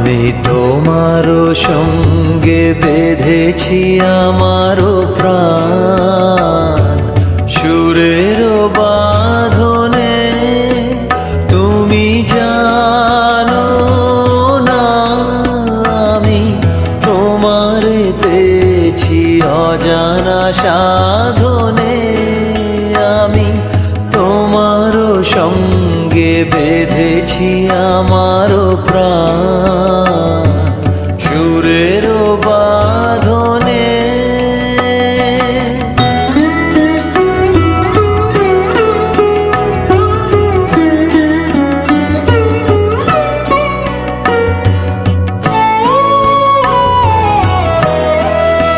আমি তোমারও সঙ্গে বেঁধেছি আমারও প্রাণ, সুরের বাঁধনে। তুমি জানো না আমি তোমারে পেয়েছি অজানা সাধনে। আমি তোমারও সঙ্গে বেঁধেছি আমারও প্রাণ।